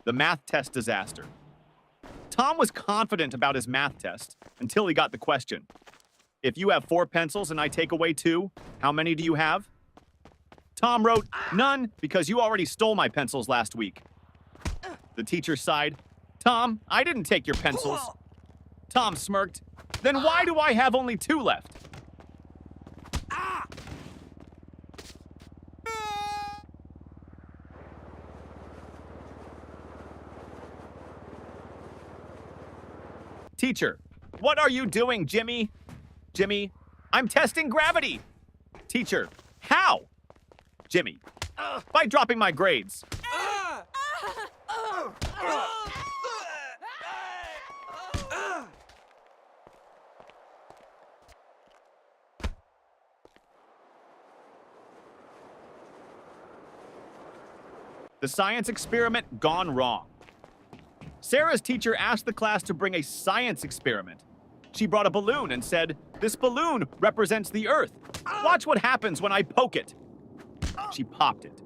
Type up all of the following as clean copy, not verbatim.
The math test disaster. Tom was confident about his math test until he got the question. If you have 4 pencils and I take away 2, how many do you have? Tom wrote, none, because you already stole my pencils last week. The teacher sighed. Tom, I didn't take your pencils. Tom smirked. Then why do I have only 2 left? Teacher, what are you doing, Jimmy? Jimmy, I'm testing gravity. Teacher, how? Jimmy, by dropping my grades. The science experiment gone wrong. Sarah's teacher asked the class to bring a science experiment. She brought a balloon and said, "This balloon represents the Earth. Watch what happens when I poke it." She popped it.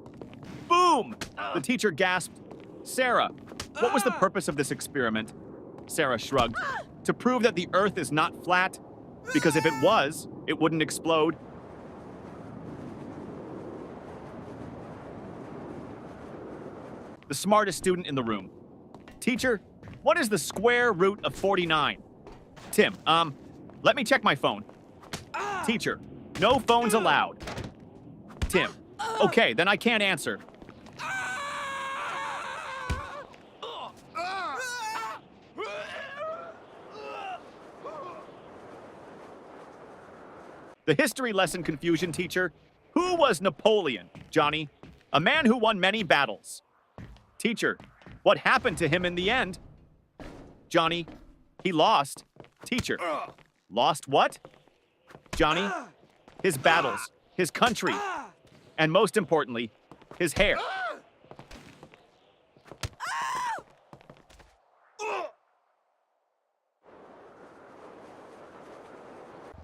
Boom! The teacher gasped, "Sarah, what was the purpose of this experiment?" Sarah shrugged. "To prove that the Earth is not flat, because if it was, it wouldn't explode." The smartest student in the room. Teacher, what is the square root of 49? Tim, let me check my phone. Teacher, no phones allowed. Tim, okay, then I can't answer. The history lesson confusion teacher. Who was Napoleon, Johnny? A man who won many battles. Teacher, what happened to him in the end? Johnny, he lost. Teacher, lost what? Johnny, his battles, his country, and most importantly, his hair.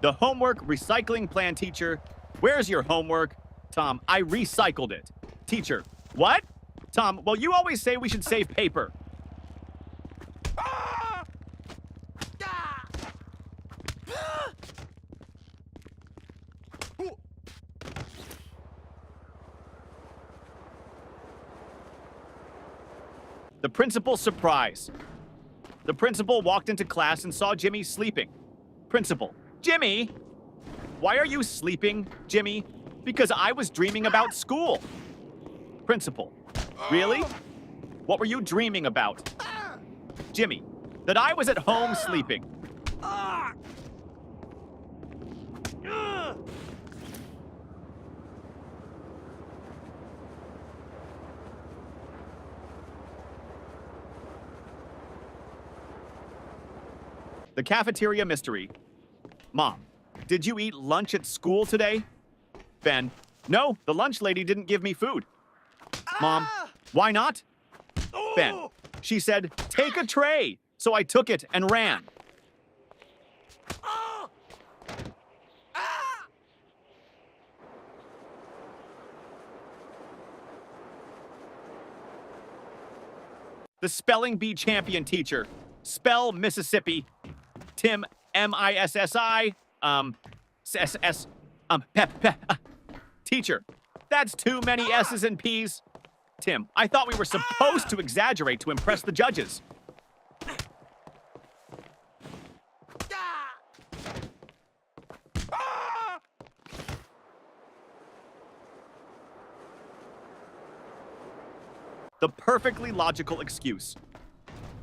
The homework recycling plan teacher. Where's your homework? Tom, I recycled it. Teacher, what? Tom, well, you always say we should save paper. The principal's surprise. The principal walked into class and saw Jimmy sleeping. Principal, Jimmy! Why are you sleeping, Jimmy? Because I was dreaming about school. Principal, really? What were you dreaming about? Jimmy, that I was at home sleeping. The cafeteria mystery. Mom, did you eat lunch at school today? Ben, no, the lunch lady didn't give me food. Mom, why not? Ben, she said, take a tray. So I took it and ran. The spelling bee champion teacher. Spell Mississippi. Tim, M-I-S-S-I, S-S, Teacher, that's too many S's and P's. Tim, I thought we were supposed to exaggerate to impress the judges. The perfectly logical excuse.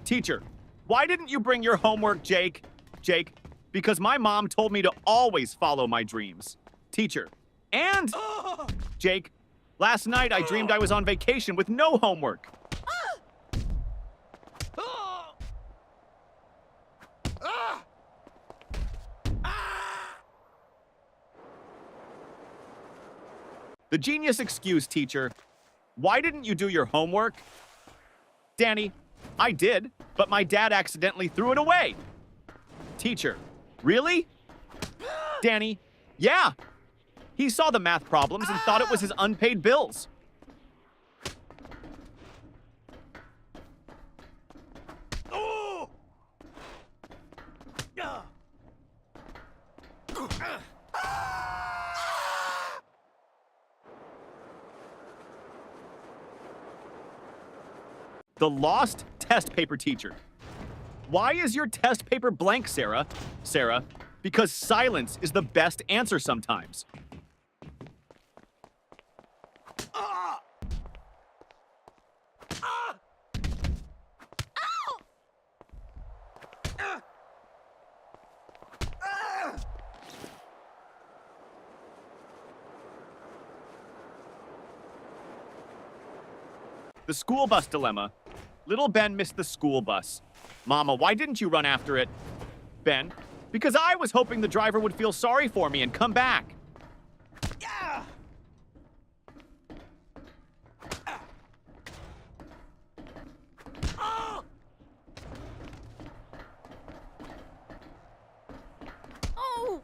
Teacher, why didn't you bring your homework, Jake? Jake, because my mom told me to always follow my dreams. Teacher, and Jake, last night I dreamed I was on vacation with no homework. The genius excuse, teacher. Why didn't you do your homework? Danny, I did, but my dad accidentally threw it away. Teacher, really? Danny, yeah. He saw the math problems and thought it was his unpaid bills. The lost test paper teacher. Why is your test paper blank, Sarah? Sarah, because silence is the best answer sometimes. The school bus dilemma. Little Ben missed the school bus. Mama, why didn't you run after it? Ben, because I was hoping the driver would feel sorry for me and come back. Yeah. Oh. Oh.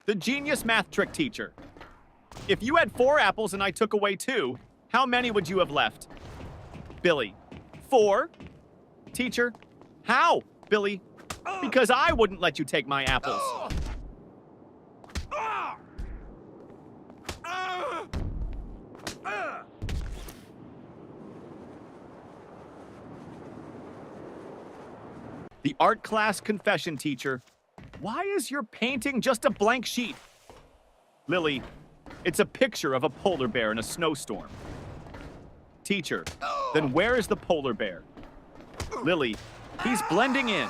The genius math trick teacher. If you had 4 apples and I took away 2, how many would you have left? Billy, 4? Teacher, how? Billy, because I wouldn't let you take my apples. The art class confession teacher. Why is your painting just a blank sheet? Lily, it's a picture of a polar bear in a snowstorm. Teacher, then where is the polar bear? Lily, he's blending in.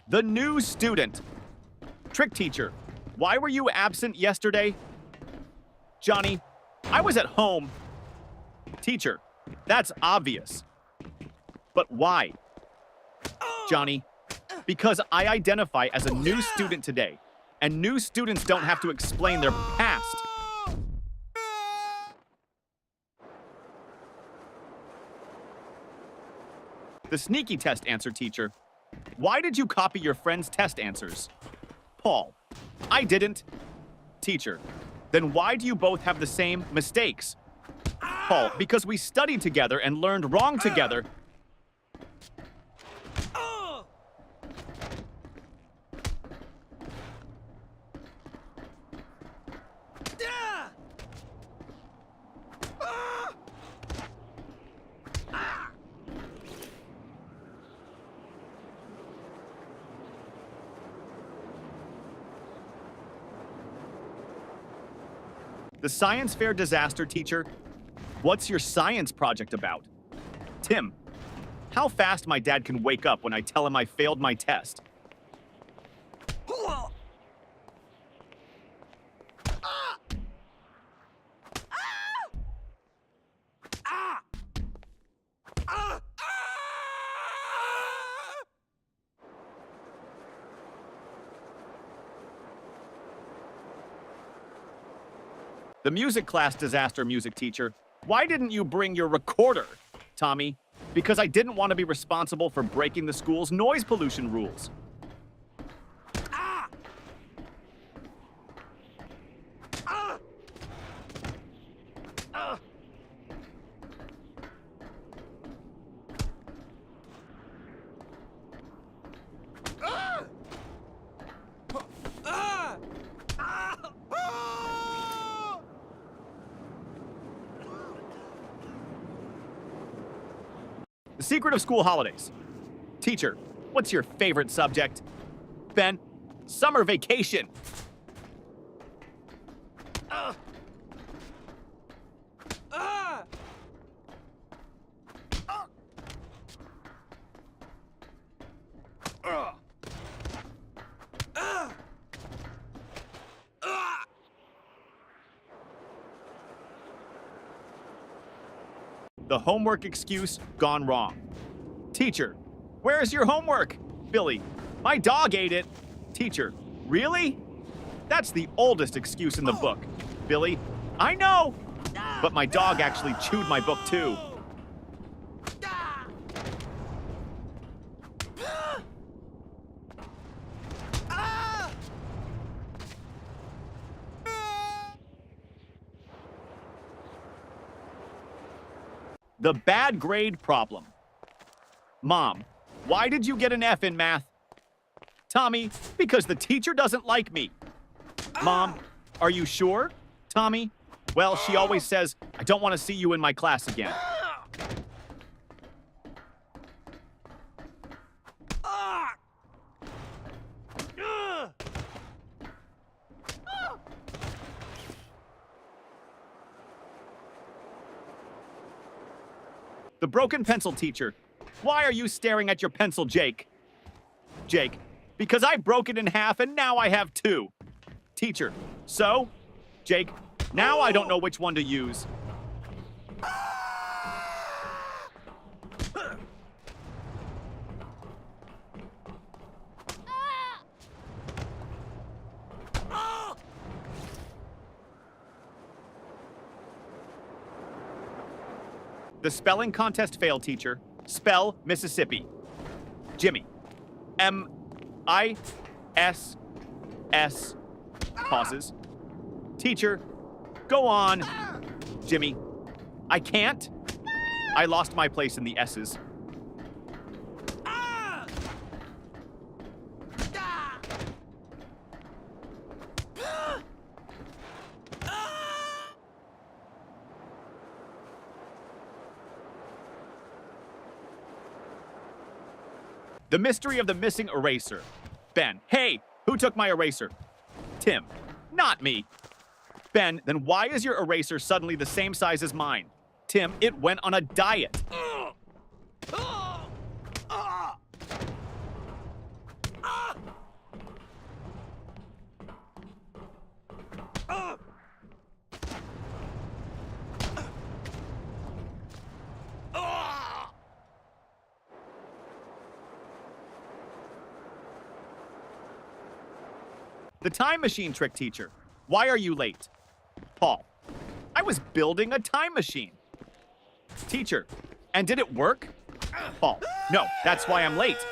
The new student. Trick teacher, why were you absent yesterday? Johnny, I was at home. Teacher, that's obvious. But why? Johnny, because I identify as a new student today, and new students don't have to explain their past. The sneaky test answer teacher. Why did you copy your friend's test answers? Paul, I didn't. Teacher, then why do you both have the same mistakes? Paul, because we studied together and learned wrong together. The science fair disaster teacher. What's your science project about? Tim, how fast my dad can wake up when I tell him I failed my test. The music class disaster music teacher. Why didn't you bring your recorder? Tommy, because I didn't want to be responsible for breaking the school's noise pollution rules. The secret of school holidays. Teacher, what's your favorite subject? Ben, summer vacation. The homework excuse gone wrong. Teacher, where's your homework? Billy, my dog ate it. Teacher, really? That's the oldest excuse in the book. Billy, I know. But my dog actually chewed my book too. The bad grade problem. Mom, why did you get an F in math? Tommy, because the teacher doesn't like me. Mom, are you sure? Tommy, well, she always says, I don't want to see you in my class again. The broken pencil teacher. Why are you staring at your pencil, Jake? Jake, because I broke it in half and now I have two. Teacher, so? Jake, now I don't know which one to use. The spelling contest failed, teacher. Spell Mississippi. Jimmy. M-I-S-S. Pauses. Teacher, go on. Jimmy. I can't. I lost my place in the S's. The mystery of the missing eraser. Ben, hey, who took my eraser? Tim, not me. Ben, then why is your eraser suddenly the same size as mine? Tim, it went on a diet. The time machine trick teacher. Why are you late? Paul. I was building a time machine. Teacher. And did it work? Paul. No, that's why I'm late.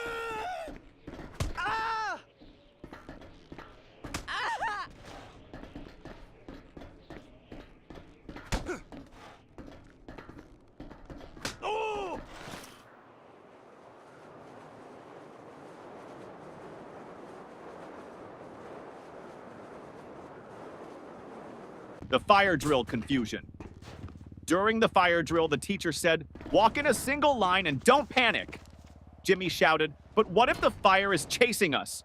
The fire drill confusion. During the fire drill, the teacher said, walk in a single line and don't panic. Jimmy shouted, but what if the fire is chasing us?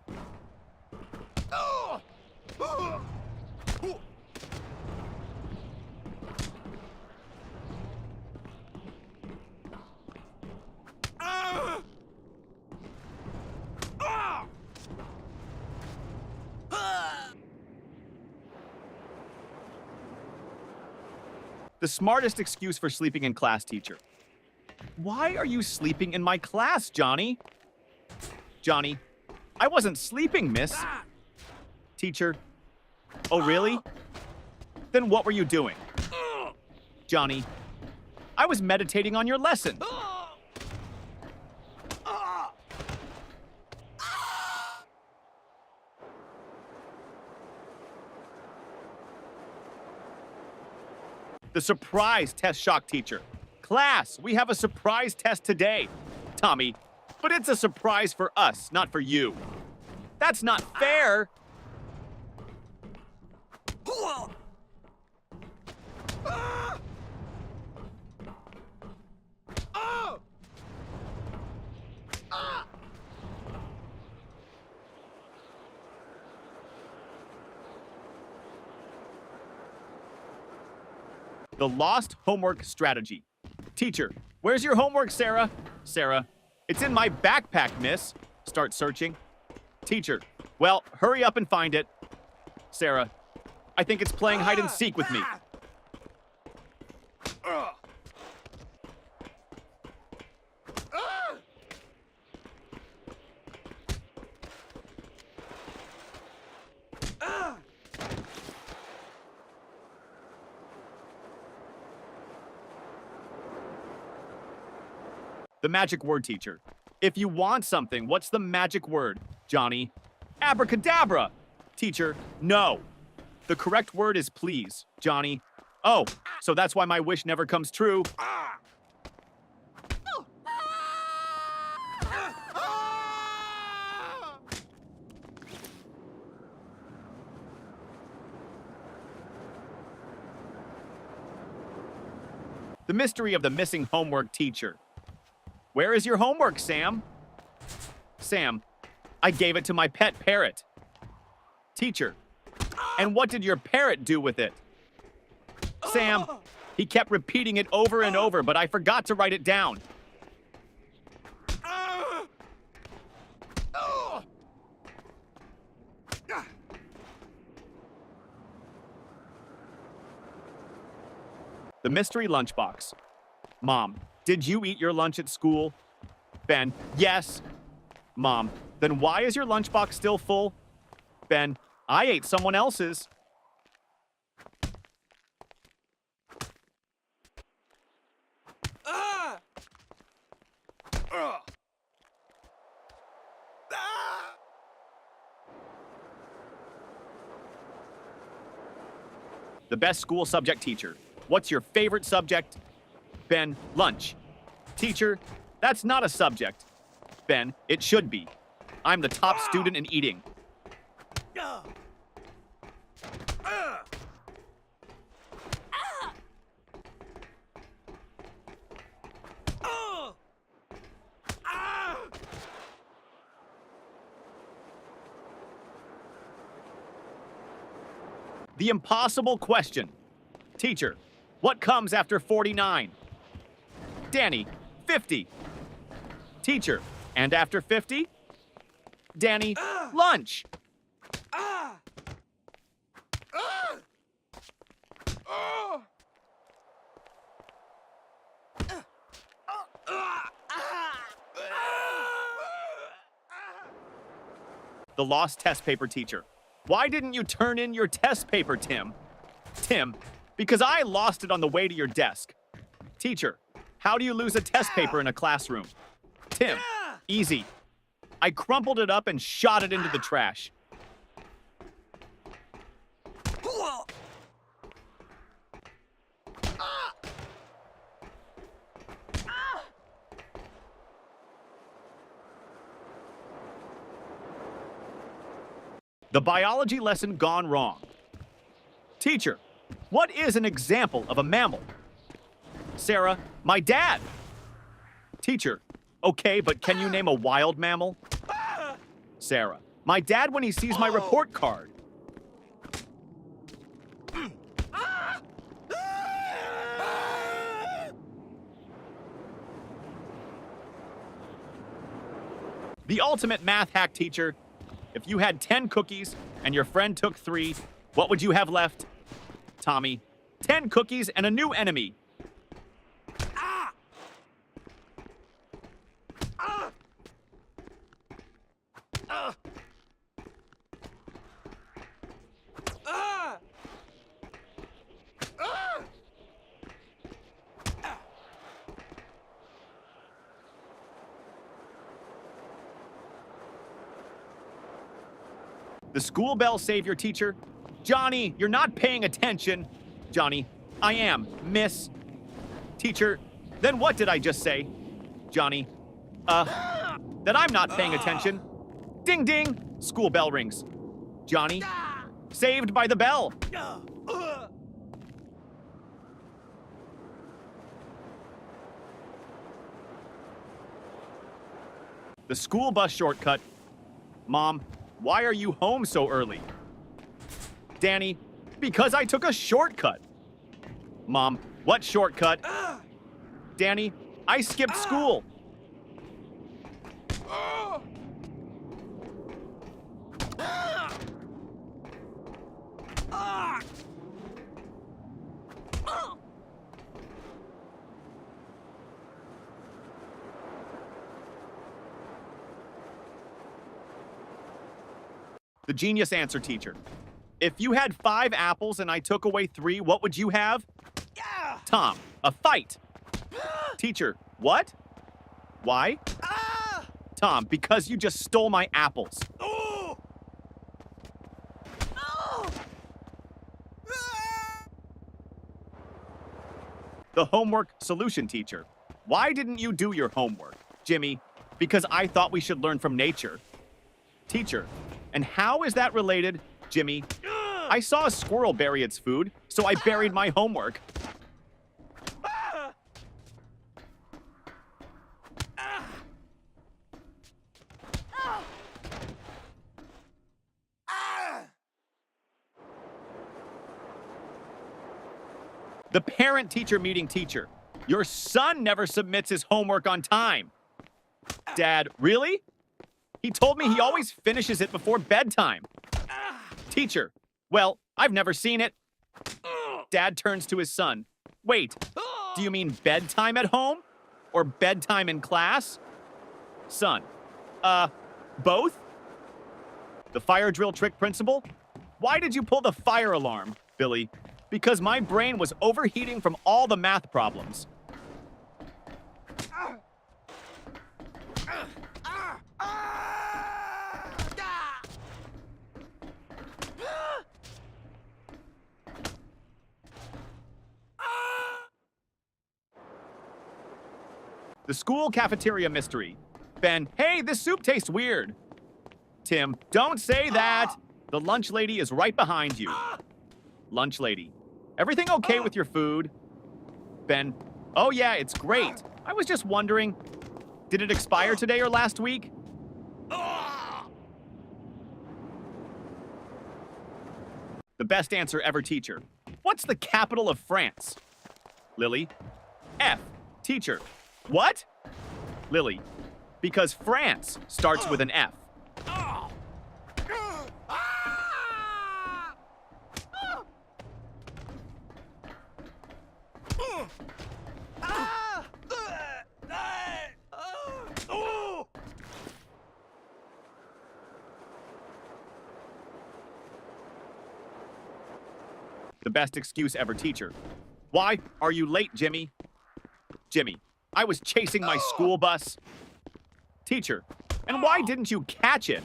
The smartest excuse for sleeping in class, teacher. Why are you sleeping in my class, Johnny? Johnny, I wasn't sleeping, miss. Teacher, oh really? Then what were you doing? Johnny, I was meditating on your lesson. The surprise test shock teacher. Class, we have a surprise test today. Tommy, but it's a surprise for us, not for you. That's not fair. The lost homework strategy. Teacher, where's your homework, Sarah? Sarah, it's in my backpack, miss. Start searching. Teacher, well, hurry up and find it. Sarah, I think it's playing hide and seek with me. The magic word, teacher. If you want something, what's the magic word, Johnny? Abracadabra! Teacher, no. The correct word is please, Johnny. Oh, so that's why my wish never comes true. The mystery of the missing homework teacher. Where is your homework, Sam? Sam, I gave it to my pet parrot. Teacher, and what did your parrot do with it? Sam, he kept repeating it over and over, but I forgot to write it down. The mystery lunchbox. Mom, did you eat your lunch at school? Ben, yes. Mom, then why is your lunchbox still full? Ben, I ate someone else's. The best school subject teacher. What's your favorite subject? Ben, lunch. Teacher, that's not a subject. Ben, it should be. I'm the top student in eating. The impossible question. Teacher, what comes after 49? Danny, 50. Teacher, and after 50? Danny, lunch. The lost test paper teacher. Why didn't you turn in your test paper, Tim? Tim, because I lost it on the way to your desk. Teacher, how do you lose a test paper in a classroom? Tim, easy. I crumpled it up and shot it into the trash. The biology lesson gone wrong. Teacher, what is an example of a mammal? Sarah, my dad. Teacher, okay, but can you name a wild mammal? Sarah, my dad when he sees my report card. The ultimate math hack teacher. If you had 10 cookies and your friend took 3, what would you have left? Tommy, 10 cookies and a new enemy. The school bell savior teacher. Johnny, you're not paying attention. Johnny, I am, miss. Teacher, then what did I just say? Johnny, that I'm not paying attention. Ding ding, school bell rings. Johnny, saved by the bell. The school bus shortcut. Mom, why are you home so early? Danny, because I took a shortcut. Mom, what shortcut? Danny, I skipped school. The genius answer teacher. If you had 5 apples and I took away 3, what would you have? Tom, a fight. Teacher, what? Why? Tom, because you just stole my apples. The homework solution teacher. Why didn't you do your homework? Jimmy, because I thought we should learn from nature. Teacher, and how is that related? Jimmy, I saw a squirrel bury its food, so I buried my homework. The parent-teacher meeting teacher. Your son never submits his homework on time. Dad, really? He told me he always finishes it before bedtime. Teacher, well, I've never seen it. Dad turns to his son. Wait, do you mean bedtime at home? Or bedtime in class? Son, both? The fire drill trick principal? Why did you pull the fire alarm, Billy? Because my brain was overheating from all the math problems. The school cafeteria mystery. Ben, hey, this soup tastes weird. Tim, don't say that. The lunch lady is right behind you. Lunch lady, everything okay with your food? Ben, oh yeah, it's great. I was just wondering, did it expire today or last week? The best answer ever teacher. What's the capital of France? Lily, F. Teacher, what? Lily, because France starts with an F. The best excuse ever teacher. Why are you late, Jimmy? Jimmy, I was chasing my school bus. Teacher, and why didn't you catch it?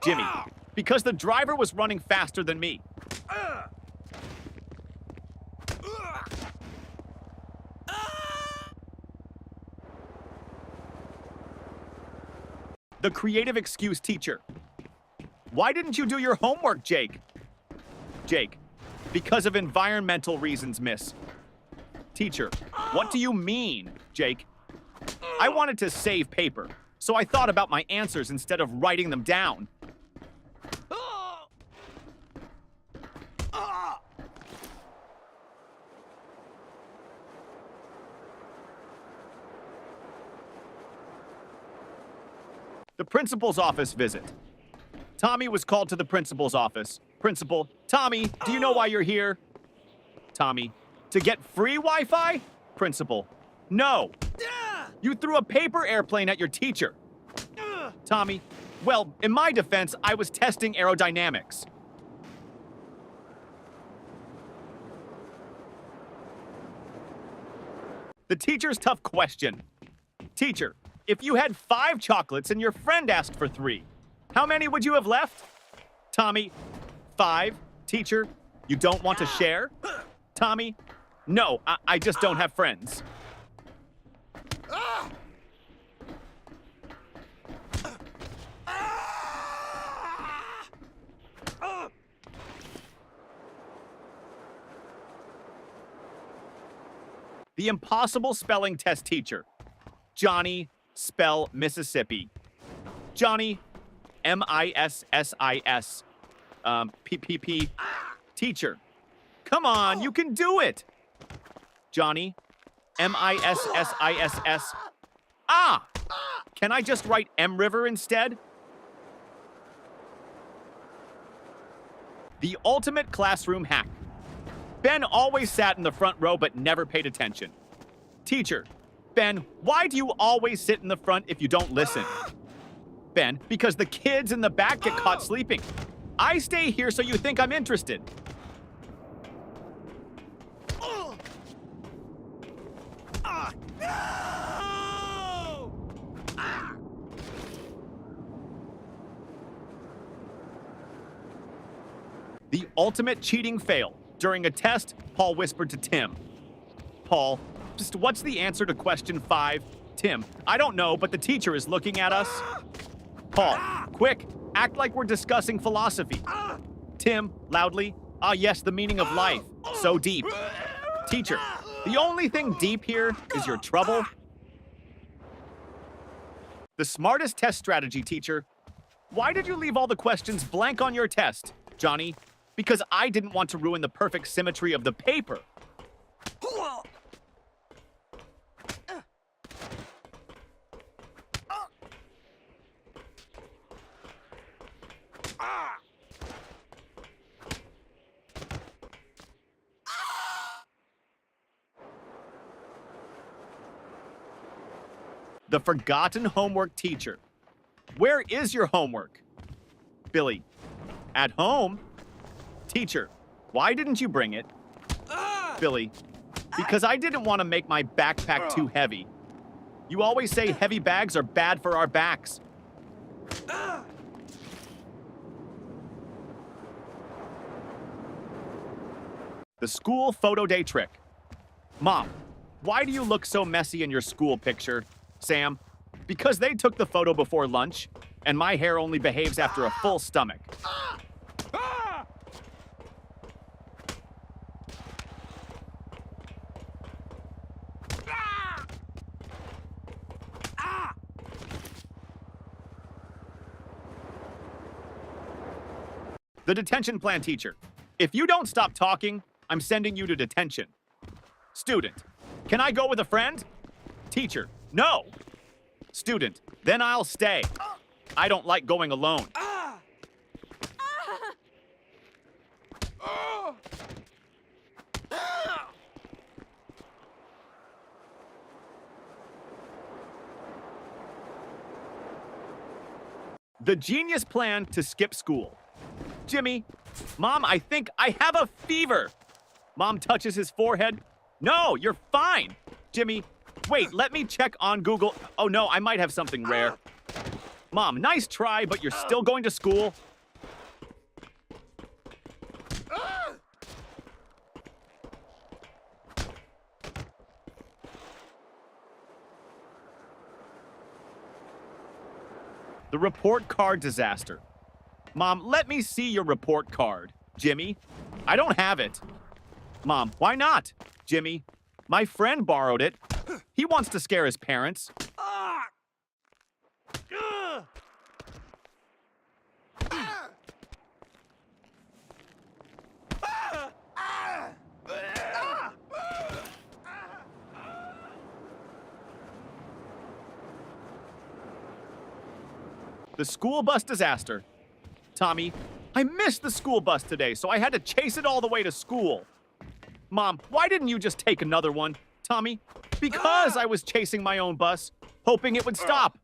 Jimmy, because the driver was running faster than me. The creative excuse teacher. Why didn't you do your homework, Jake? Jake, because of environmental reasons, miss. Teacher, what do you mean, Jake? I wanted to save paper, so I thought about my answers instead of writing them down. The principal's office visit. Tommy was called to the principal's office. Principal, Tommy, do you know why you're here? Tommy, to get free Wi-Fi? Principal, no. You threw a paper airplane at your teacher. Tommy, well, in my defense, I was testing aerodynamics. The teacher's tough question. Teacher, if you had 5 chocolates and your friend asked for 3, how many would you have left? Tommy, 5. Teacher, you don't want to share? Tommy, no, I just don't have friends. The impossible spelling test teacher. Johnny, spell Mississippi. Johnny, M-I-S-S-I-S. P-P-P. Teacher, come on, you can do it. Johnny, M-I-S-S-I-S-S. Ah! Can I just write M River instead? The ultimate classroom hack. Ben always sat in the front row but never paid attention. Teacher, Ben, why do you always sit in the front if you don't listen? Ben, because the kids in the back get caught sleeping. I stay here so you think I'm interested. The ultimate cheating fail. During a test, Paul whispered to Tim. Paul, just what's the answer to question 5? Tim, I don't know, but the teacher is looking at us. Paul, quick, act like we're discussing philosophy. Tim, loudly, ah yes, the meaning of life. So deep. Teacher, the only thing deep here is your trouble. The smartest test strategy, teacher. Why did you leave all the questions blank on your test, Johnny? Because I didn't want to ruin the perfect symmetry of the paper. The forgotten homework teacher. Where is your homework? Billy, at home? Teacher, why didn't you bring it? Billy, because I didn't want to make my backpack too heavy. You always say heavy bags are bad for our backs. The school photo day trick. Mom, why do you look so messy in your school picture? Sam, because they took the photo before lunch, and my hair only behaves after a full stomach. The detention plan teacher. If you don't stop talking, I'm sending you to detention. Student, can I go with a friend? Teacher, no. Student, then I'll stay. I don't like going alone. The genius plan to skip school. Jimmy, Mom, I think I have a fever. Mom touches his forehead. No, you're fine. Jimmy, wait, let me check on Google. Oh no, I might have something rare. Mom, nice try, but you're still going to school. The report card disaster. Mom, let me see your report card. Jimmy, I don't have it. Mom, why not? Jimmy, my friend borrowed it. He wants to scare his parents. The school bus disaster. Tommy, I missed the school bus today, so I had to chase it all the way to school. Mom, why didn't you just take another one? Tommy, because I was chasing my own bus, hoping it would stop.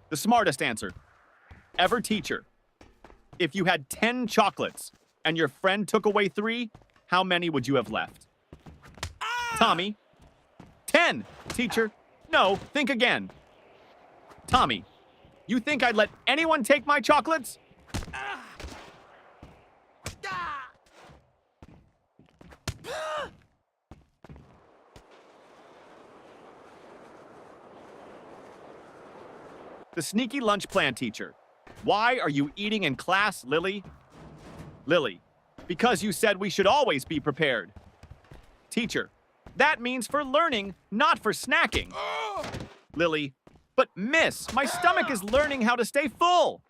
The smartest answer. Ever teacher. If you had 10 chocolates and your friend took away 3, how many would you have left? Tommy. 10, teacher. No, think again. Tommy, you think I'd let anyone take my chocolates? The sneaky lunch plan teacher. Why are you eating in class, Lily? Lily, because you said we should always be prepared. Teacher, that means for learning, not for snacking. Lily, but miss, my stomach is learning how to stay full.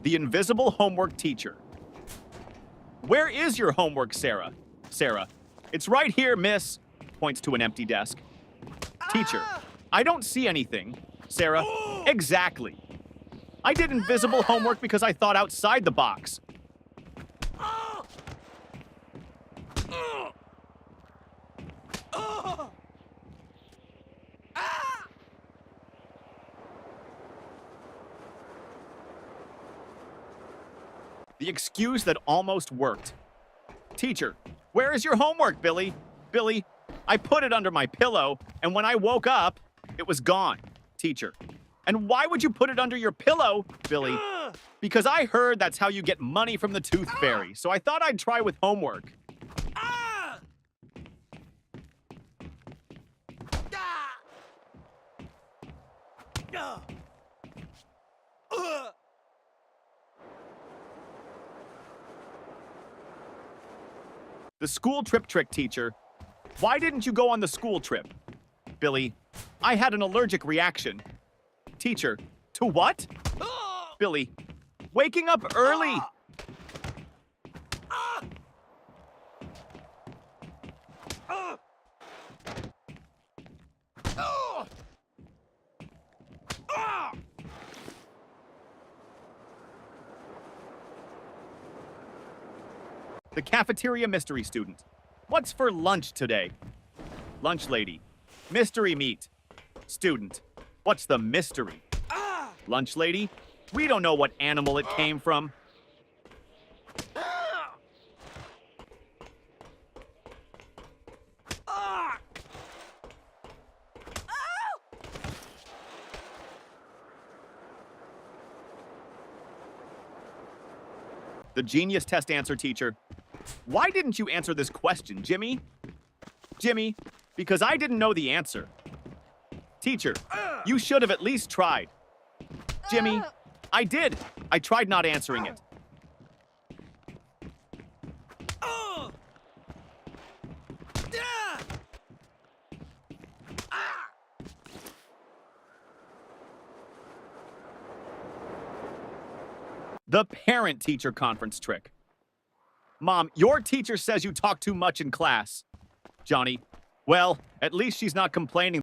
The invisible homework teacher. Where is your homework, Sarah? Sarah, it's right here, miss. Points to an empty desk. Teacher, I don't see anything. Sarah, exactly. I did invisible homework because I thought outside the box. The excuse that almost worked. Teacher, where is your homework, Billy? Billy, I put it under my pillow, and when I woke up, it was gone. Teacher, and why would you put it under your pillow, Billy? Because I heard that's how you get money from the Tooth Fairy, so I thought I'd try with homework. The school trip trick, teacher. Why didn't you go on the school trip? Billy, I had an allergic reaction. Teacher, to what? Billy, waking up early. The cafeteria mystery student. What's for lunch today? Lunch lady. Mystery meat. Student. What's the mystery? Lunch lady. We don't know what animal it came from. The genius test answer, teacher. Why didn't you answer this question, Jimmy? Jimmy, because I didn't know the answer. Teacher, you should have at least tried. Jimmy, I did. I tried not answering it. The parent-teacher conference trick. Mom, your teacher says you talk too much in class. Johnny, well, at least she's not complaining